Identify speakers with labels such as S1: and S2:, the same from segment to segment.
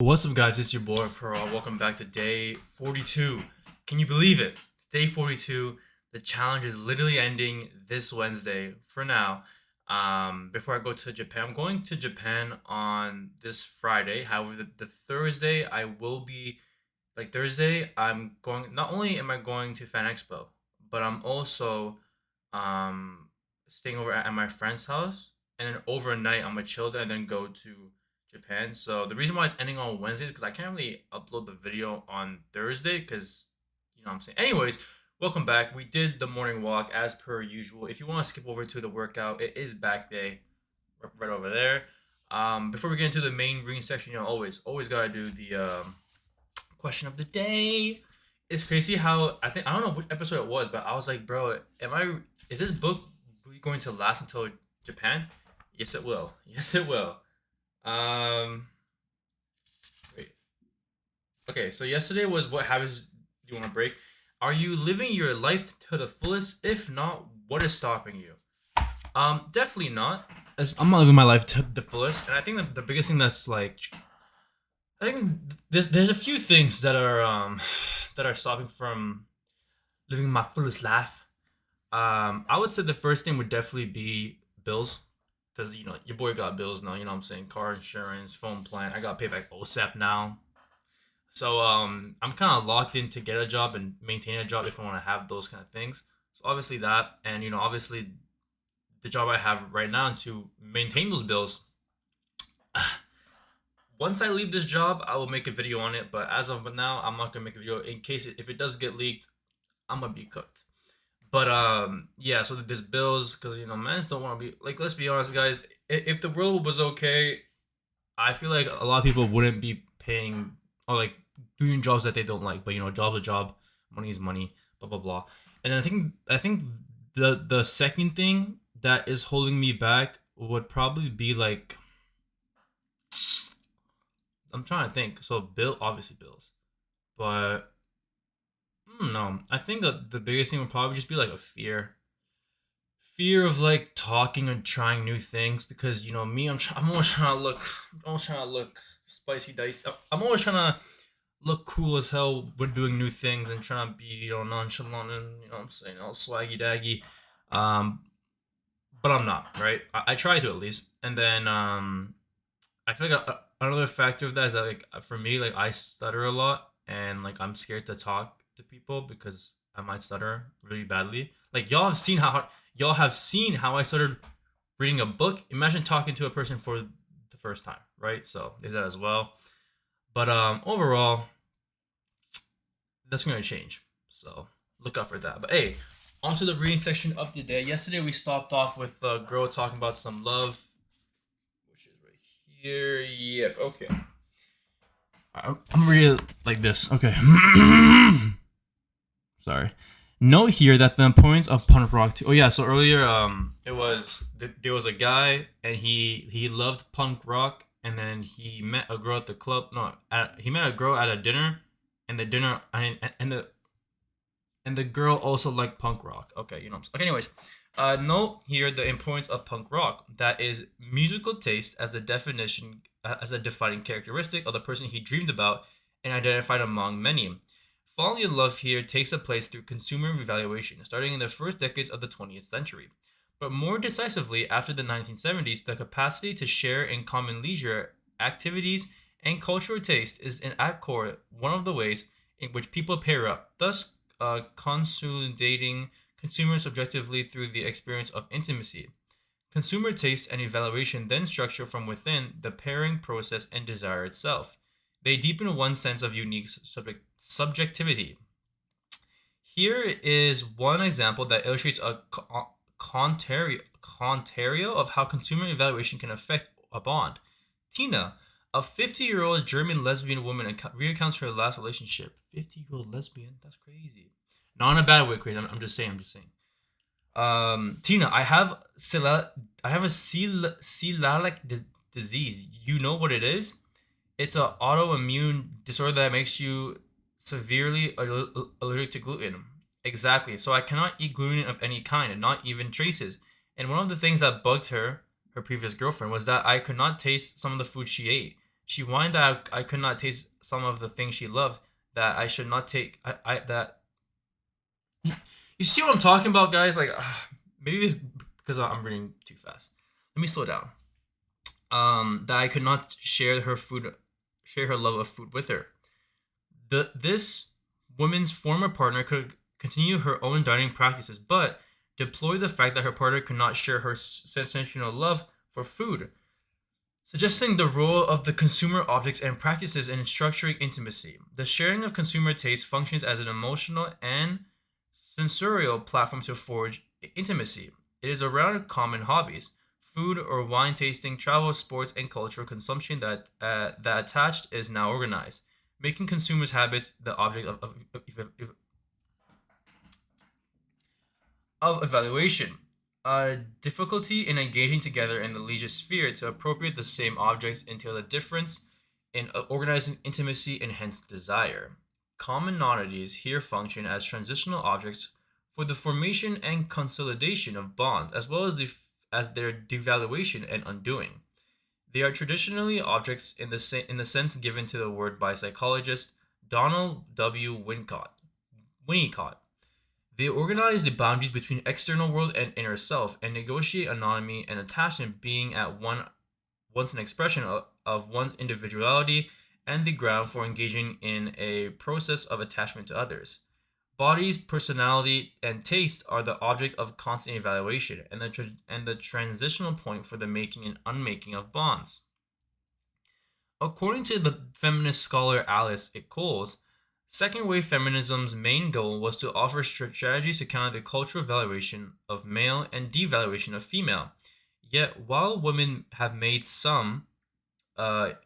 S1: What's up, guys? It's your boy Pearl. Welcome back to day 42. Can you believe it? Day 42. The challenge is literally ending this Wednesday for now. Before I go to Japan, I'm going to Japan on this Friday. However, the Thursday I will be like Thursday. I'm going. Not only am I going to Fan Expo, but I'm also um staying over at my friend's house, and then overnight I'm gonna chill there and then go to Japan. So the reason why it's ending on Wednesday is because I can't really upload the video on Thursday because you know what I'm saying. Anyways, welcome back. We did the morning walk as per usual. If you want to skip over to the workout, it is back day right over there. Before we get into the main reading section, always gotta do the question of the day. It's crazy how I don't know which episode it was, but I was like, bro, is this book really going to last until Japan? Yes, it will. Yes, it will. Um, Wait. Okay, so yesterday was what habits do you want to break? Are you living your life to the fullest? If not, what is stopping you? Definitely not. I'm not living my life to the fullest, and I think the biggest thing that's like, I think there's a few things that are stopping from living my fullest life. I would say the first thing would definitely be bills, because your boy got bills now. You know what I'm saying? Car insurance, phone plan. I got to pay back OSAP now. So I'm kind of locked in to get a job and maintain a job if I want to have those kind of things. So obviously that, and obviously the job I have right now to maintain those bills. Once I leave this job, I will make a video on it. But as of now, I'm not gonna make a video in case if it does get leaked. I'm gonna be cooked. But yeah. So there's bills because men don't want to be like. Let's be honest, guys. If the world was okay, I feel like a lot of people wouldn't be paying or like doing jobs that they don't like. But job's a job, money is money, blah blah blah. And I think the second thing that is holding me back would probably be like, I'm trying to think. So obviously bills, but I don't know. I think that the biggest thing would probably just be like a fear of like talking and trying new things because me, I'm always trying to look spicy dice. I'm always trying to look cool as hell when doing new things and trying to be nonchalant and what I'm saying, all swaggy daggy. Um, but I'm not, right. I try to at least, and then I feel like another factor of that is that like for me, like I stutter a lot and like I'm scared to talk to people because I might stutter really badly. Like y'all have seen how I started reading a book. Imagine talking to a person for the first time, right? So there's that as well. But overall, that's gonna change. So look out for that. But hey, on to the reading section of the day. Yesterday we stopped off with a girl talking about some love, which is right here. Yep. Okay. I'm reading it like this. Okay. Sorry. Note here that the importance of punk rock too. Oh yeah, so earlier there was a guy and he loved punk rock and then he met a girl at the club. No, he met a girl at a dinner, and the dinner and the girl also liked punk rock. Okay, okay. Anyways, note here the importance of punk rock. That is musical taste as a definition as a defining characteristic of the person he dreamed about and identified among many. Falling in love here takes place through consumer revaluation, starting in the first decades of the 20th century. But more decisively, after the 1970s, the capacity to share in common leisure, activities, and cultural taste is at core one of the ways in which people pair up, thus consolidating consumers subjectively through the experience of intimacy. Consumer taste and evaluation then structure from within the pairing process and desire itself. They deepen one's sense of unique subjectivity. Here is one example that illustrates a contrario of how consumer evaluation can affect a bond. Tina, a 50-year-old German lesbian woman, recounts her last relationship. 50-year-old lesbian? That's crazy. Not in a bad way, crazy. I'm just saying. Tina, I have a celiac disease. You know what it is? It's an autoimmune disorder that makes you severely allergic to gluten. Exactly. So I cannot eat gluten of any kind, not even traces. And one of the things that bugged her previous girlfriend, was that I could not taste some of the food she ate. She whined that I could not taste some of the things she loved, that I should not take. I that You see what I'm talking about, guys? Like, maybe because I'm reading too fast. Let me slow down. That I could not share her love of food with her. This woman's former partner could continue her own dining practices, but deploy the fact that her partner could not share her sensational love for food, suggesting the role of the consumer objects and practices in structuring intimacy. The sharing of consumer taste functions as an emotional and sensorial platform to forge intimacy. It is around common hobbies, food or wine tasting, travel, sports, and cultural consumption that attached is now organized, making consumers' habits the object of evaluation. A difficulty in engaging together in the leisure sphere to appropriate the same objects entails a difference in organizing intimacy and hence desire. Common oddities here function as transitional objects for the formation and consolidation of bonds, as well as their devaluation and undoing. They are traditionally objects in the sense given to the word by psychologist Donald W. Winnicott. They organize the boundaries between external world and inner self, and negotiate autonomy and attachment, being at once an expression of one's individuality and the ground for engaging in a process of attachment to others. Bodies, personality, and taste are the object of constant evaluation, and the transitional point for the making and unmaking of bonds. According to the feminist scholar Alice Coles, second wave feminism's main goal was to offer strategies to counter the cultural valuation of male and devaluation of female. Yet, while women have made some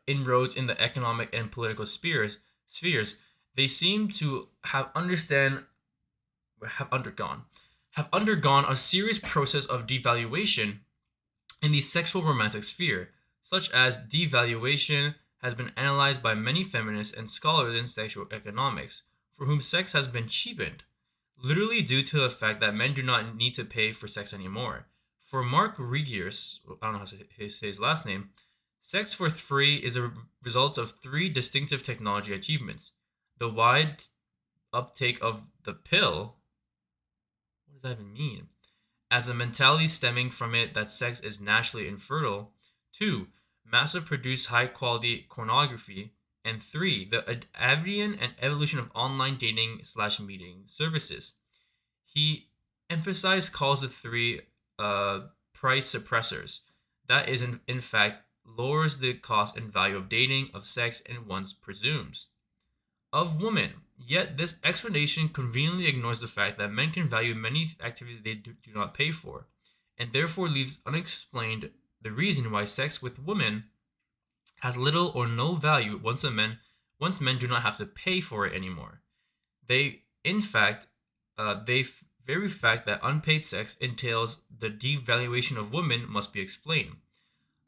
S1: inroads in the economic and political spheres, they seem to have undergone have undergone a serious process of devaluation in the sexual romantic sphere, such as devaluation has been analyzed by many feminists and scholars in sexual economics, for whom sex has been cheapened, literally due to the fact that men do not need to pay for sex anymore. For Mark Regiers, I don't know how to say his last name, sex for free is a result of three distinctive technology achievements: the wide uptake of the pill. What does that even mean? As a mentality stemming from it that sex is naturally infertile. Two, massive produced high quality pornography. And three, the advent and evolution of online dating slash meeting services. He emphasized calls the three price suppressors. That is, in fact, lowers the cost and value of dating, of sex, and one's presumes of women. Yet this explanation conveniently ignores the fact that men can value many activities they do not pay for, and therefore leaves unexplained the reason why sex with women has little or no value once men do not have to pay for it anymore. They, in fact, very fact that unpaid sex entails the devaluation of women must be explained.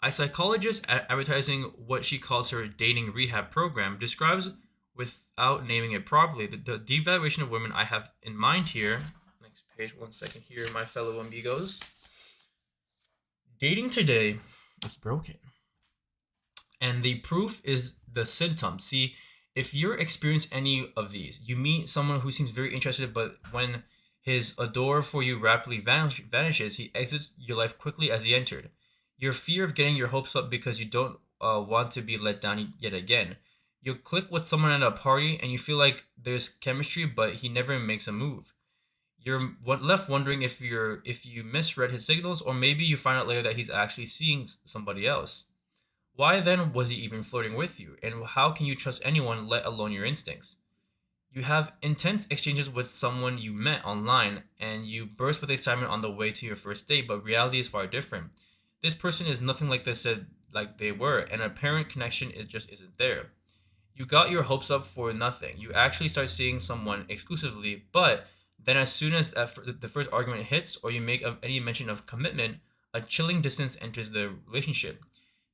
S1: A psychologist advertising what she calls her dating rehab program describes, without naming it properly, the devaluation of women I have in mind here. Next page, one second here, my fellow amigos. Dating today is broken. And the proof is the symptom. See, if you're experiencing any of these, you meet someone who seems very interested, but when his adore for you rapidly vanishes, he exits your life quickly as he entered. Your fear of getting your hopes up because you don't want to be let down yet again. You'll click with someone at a party and you feel like there's chemistry, but he never makes a move. You're left wondering if you misread his signals, or maybe you find out later that he's actually seeing somebody else. Why then was he even flirting with you? And how can you trust anyone, let alone your instincts? You have intense exchanges with someone you met online, and you burst with excitement on the way to your first date, but reality is far different. This person is nothing like they said like they were, and apparent connection just isn't there. You got your hopes up for nothing. You actually start seeing someone exclusively, but then as soon as the first argument hits, or you make any mention of commitment, a chilling distance enters the relationship.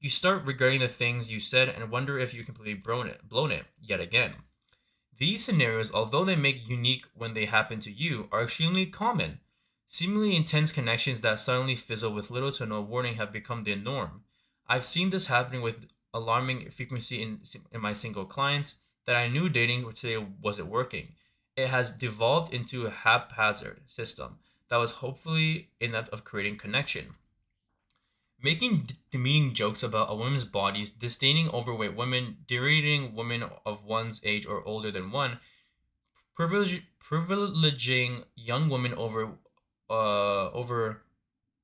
S1: You start regretting the things you said and wonder if you completely blown it yet again. These scenarios, although they make unique when they happen to you, are extremely common. Seemingly intense connections that suddenly fizzle with little to no warning have become the norm. I've seen this happening with alarming frequency in my single clients that I knew dating today wasn't working. It has devolved into a haphazard system that was hopefully inept of creating connection. Making demeaning jokes about a woman's body, disdaining overweight women, deriding women of one's age or older than one, privileging young women over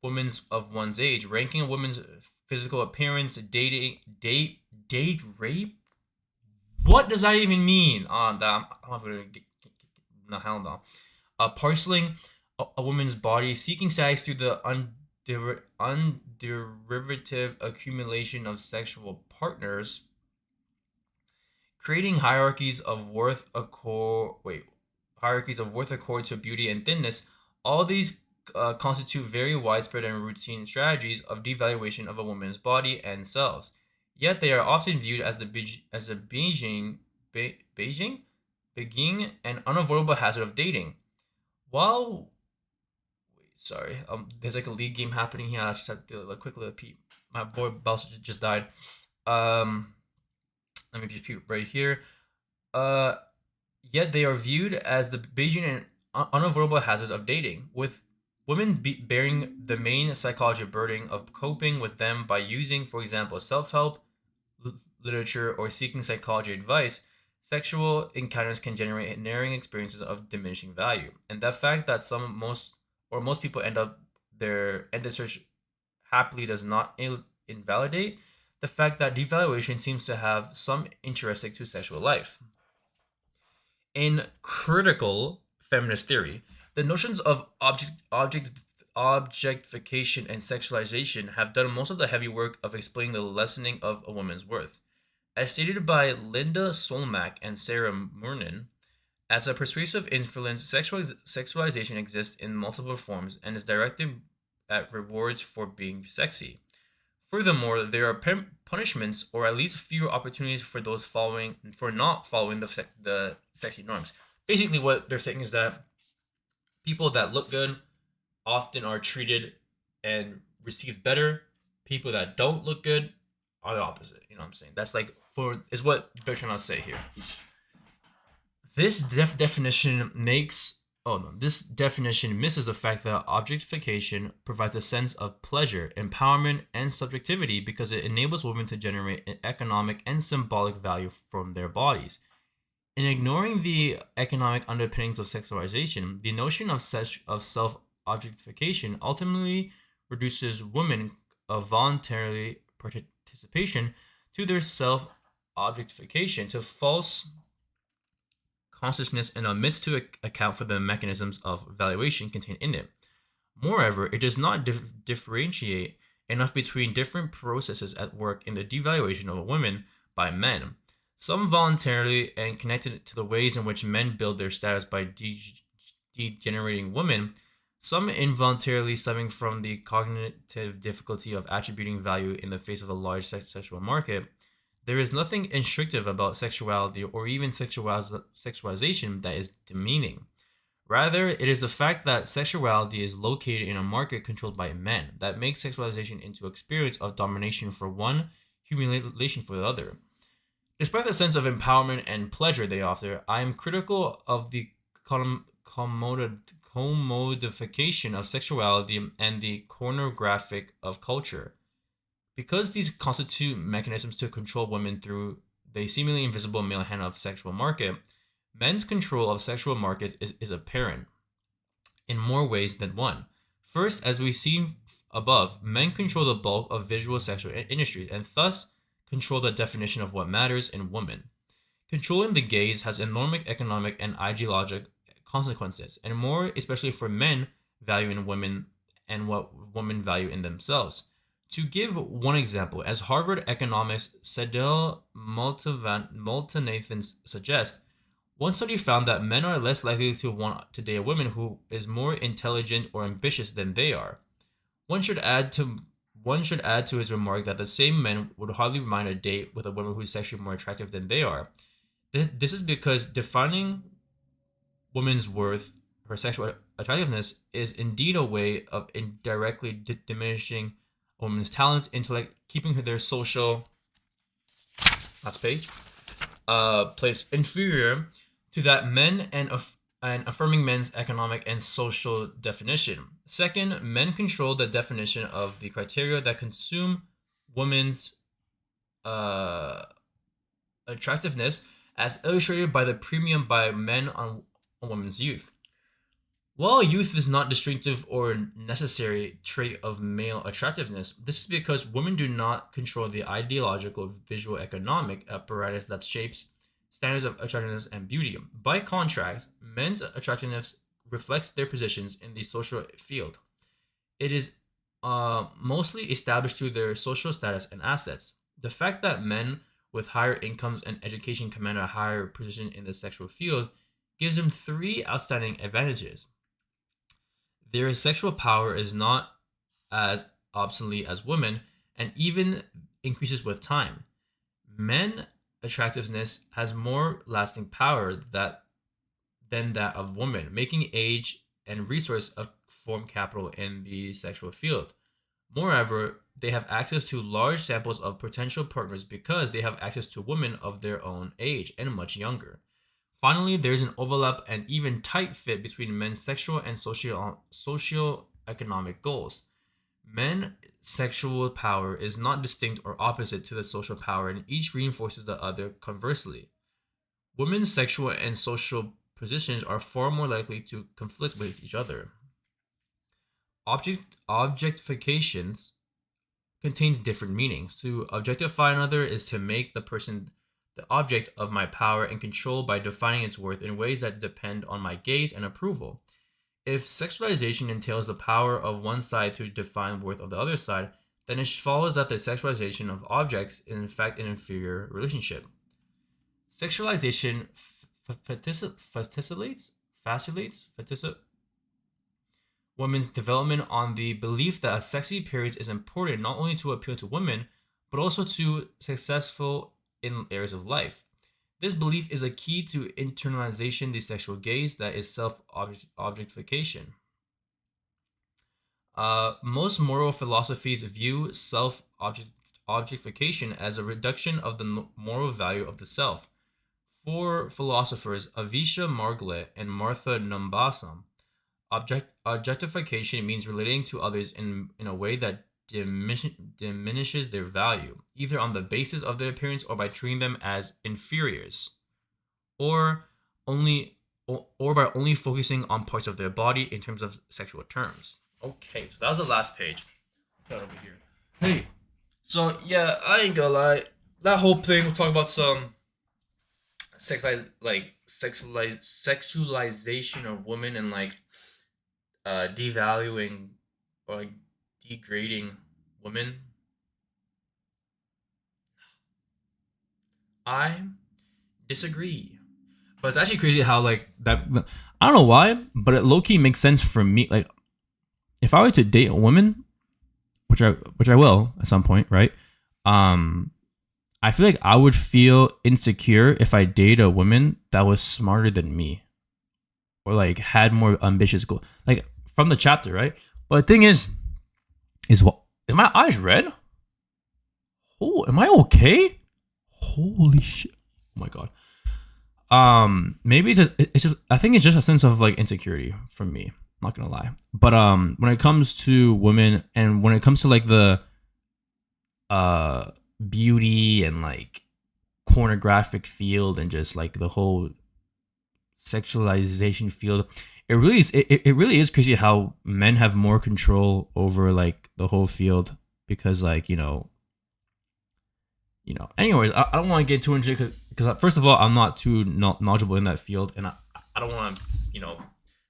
S1: women of one's age, ranking a woman's physical appearance, date rape. What does that even mean? I'm gonna get no hell no. Parceling a woman's body, seeking sex through the underivative accumulation of sexual partners, creating hierarchies of worth accord to beauty and thinness. All these constitute very widespread and routine strategies of devaluation of a woman's body and selves. Yet they are often viewed as beginning and unavoidable hazard of dating. While sorry, there's like a league game happening here. I just have to quickly repeat. My boy Belsa just died. Um, Let me just repeat right here. Uh, Yet they are viewed as the Beijing and unavoidable hazards of dating, with women bearing the main psychology burden of coping with them by using, for example, self-help literature or seeking psychology advice. Sexual encounters can generate narrowing experiences of diminishing value, and the fact that most people end the search happily does not invalidate the fact that devaluation seems to have some intrinsic to sexual life. In critical feminist theory, the notions of objectification and sexualization have done most of the heavy work of explaining the lessening of a woman's worth. As stated by Linda Solmack and Sarah Murnan, as a persuasive influence, sexualization exists in multiple forms and is directed at rewards for being sexy. Furthermore, there are punishments or at least fewer opportunities for not following the sexy norms. Basically, what they're saying is that people that look good often are treated and received better. People that don't look good are the opposite. You know what I'm saying? That's is what they're trying to say here. This definition makes Oh no, this definition misses the fact that objectification provides a sense of pleasure, empowerment, and subjectivity because it enables women to generate an economic and symbolic value from their bodies. In ignoring the economic underpinnings of sexualization, the notion of self-objectification ultimately reduces women of voluntary participation to their self-objectification to false consciousness and omits to account for the mechanisms of valuation contained in it. Moreover, it does not differentiate enough between different processes at work in the devaluation of a woman by men, some voluntarily and connected to the ways in which men build their status by degenerating women, some involuntarily stemming from the cognitive difficulty of attributing value in the face of a large sexual market. There is nothing instructive about sexuality or even sexualization that is demeaning. Rather, it is the fact that sexuality is located in a market controlled by men that makes sexualization into experience of domination for one, humiliation for the other. Despite the sense of empowerment and pleasure they offer, I am critical of the commodification of sexuality and the pornographic of culture. Because these constitute mechanisms to control women through the seemingly invisible male hand of sexual market, men's control of sexual markets is apparent in more ways than one. First, as we see above, men control the bulk of visual sexual industries and thus control the definition of what matters in women. Controlling the gaze has enormous economic and ideological consequences, and more especially for men value in women and what women value in themselves. To give one example, as Harvard economist Cedil Multanathan suggests, one study found that men are less likely to want to date a woman who is more intelligent or ambitious than they are. One should add to his remark that the same men would hardly mind a date with a woman who is sexually more attractive than they are. This is because defining women's worth, her sexual attractiveness, is indeed a way of indirectly diminishing a woman's talents, intellect, keeping their social last page, placed inferior to that men and affirming men's economic and social definition. Second, men control the definition of the criteria that consume women's uh, attractiveness, as illustrated by the premium by men on women's youth. While youth is not distinctive or necessary trait of male attractiveness, this is because women do not control the ideological visual economic apparatus that shapes standards of attractiveness and beauty. By contrast, men's attractiveness reflects their positions in the social field. It is mostly established through their social status and assets. The fact that men with higher incomes and education command a higher position in the sexual field gives them three outstanding advantages. Their sexual power is not as obsolete as women and even increases with time. Men attractiveness has more lasting power than that of women, making age and resource a form capital in the sexual field. Moreover, they have access to large samples of potential partners because they have access to women of their own age and much younger. Finally, there is an overlap and even tight fit between men's sexual and socio-economic goals. Men's sexual power is not distinct or opposite to the social power, and each reinforces the other conversely. Women's sexual and social positions are far more likely to conflict with each other. Objectifications contains different meanings. To objectify another is to make the person the object of my power and control by defining its worth in ways that depend on my gaze and approval. If sexualization entails the power of one side to define worth of the other side, then it follows that the sexualization of objects is in fact an inferior relationship. Sexualization facilitates women's development on the belief that a sexy appearance is important not only to appeal to women, but also to successful in areas of life. This belief is a key to internalization the sexual gaze that is self-objectification. Most moral philosophies view self-objectification as a reduction of the moral value of the self. For philosophers Avisha Marglit and Martha Numbasam, objectification means relating to others in a way that diminishes their value, either on the basis of their appearance or by treating them as inferiors, or by only focusing on parts of their body in terms of sexual terms. Okay, so that was the last page. Put it over here. Hey, so yeah, I ain't gonna lie. That whole thing, we'll talk about some sexualization of women and like devaluing or like degrading women. I disagree. But it's actually crazy how like that. I don't know why, but it low key makes sense for me. Like, if I were to date a woman, which I will at some point, right? I feel like I would feel insecure if I dated a woman that was smarter than me, or like had more ambitious goals, like from the chapter, right? But the thing is what? Is my eyes red? Oh, am I okay? Holy shit! Oh my god. Maybe it's just I think it's just a sense of like insecurity from me. I'm not gonna lie, but when it comes to women and when it comes to like the beauty and like pornographic field and just like the whole sexualization field, it really is crazy how men have more control over like the whole field because like anyways, I don't want to get too into it because first of all I'm not too knowledgeable in that field and I don't want to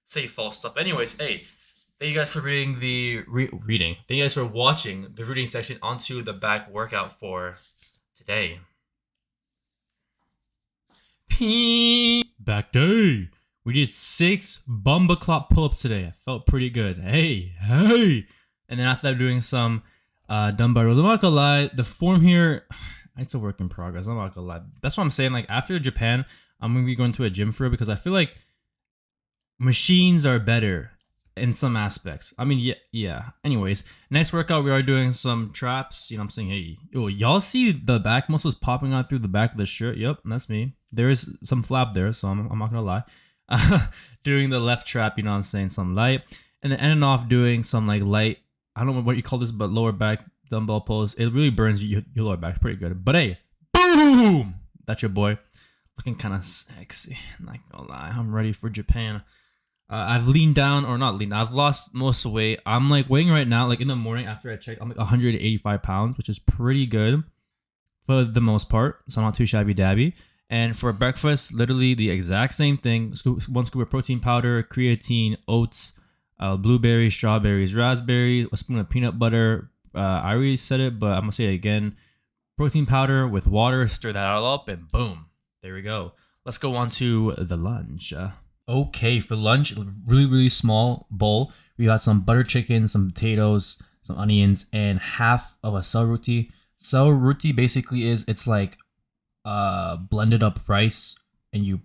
S1: say false stuff. Anyways, hey, thank you guys for reading the reading. Thank you guys for watching the reading section onto the back workout for today. Back day. We did 6 bumba clop pull-ups today. I felt pretty good. Hey. And then after that, doing some dumbbell rows. I'm not gonna lie, the form here, it's a work in progress. I'm not gonna lie. That's what I'm saying. Like after Japan, I'm gonna be going to a gym for it because I feel like machines are better
S2: in some aspects. I mean, yeah. Anyways, next workout we are doing some traps. You know, what I'm saying, hey, yo, y'all see the back muscles popping out through the back of the shirt? Yep, that's me. There is some flap there, so I'm not gonna lie. Doing the left trap, you know, what I'm saying, some light, and then ending off doing some like light. I don't know what you call this, but lower back dumbbell pulls. It really burns your lower back, pretty good. But hey, boom! That's your boy, looking kind of sexy. Not gonna lie, I'm ready for Japan. I've leaned down, or not leaned. I've lost most of the weight. I'm like weighing right now, like in the morning after I checked, I'm like 185 pounds, which is pretty good for the most part. So I'm not too shabby dabby. And for breakfast, literally the exact same thing. One scoop of protein powder, creatine, oats, blueberries, strawberries, raspberries, a spoon of peanut butter. I already said it, but I'm gonna say it again. Protein powder with water, stir that all up, and boom, there we go. Let's go on to the lunch. Okay, for lunch, really small bowl. We got some butter chicken, some potatoes, some onions, and half of a cell roti. Cell roti basically it's like blended up rice, and you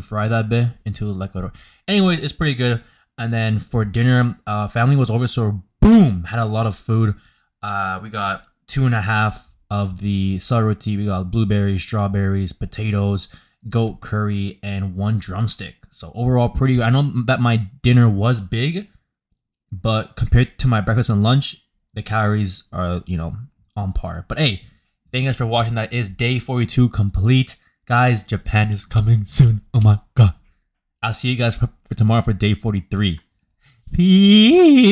S2: fry that bit into like a. Anyways, it's pretty good. And then for dinner, family was over, so boom, had a lot of food. We got 2.5 of the cell roti. We got blueberries, strawberries, potatoes, goat curry, and 1 drumstick. So overall, pretty good. I know that my dinner was big, but compared to my breakfast and lunch, the calories are, you know, on par. But hey, thank you guys for watching. That is day 42 complete. Guys, Japan is coming soon. Oh my god. I'll see you guys for tomorrow for day 43. Peace.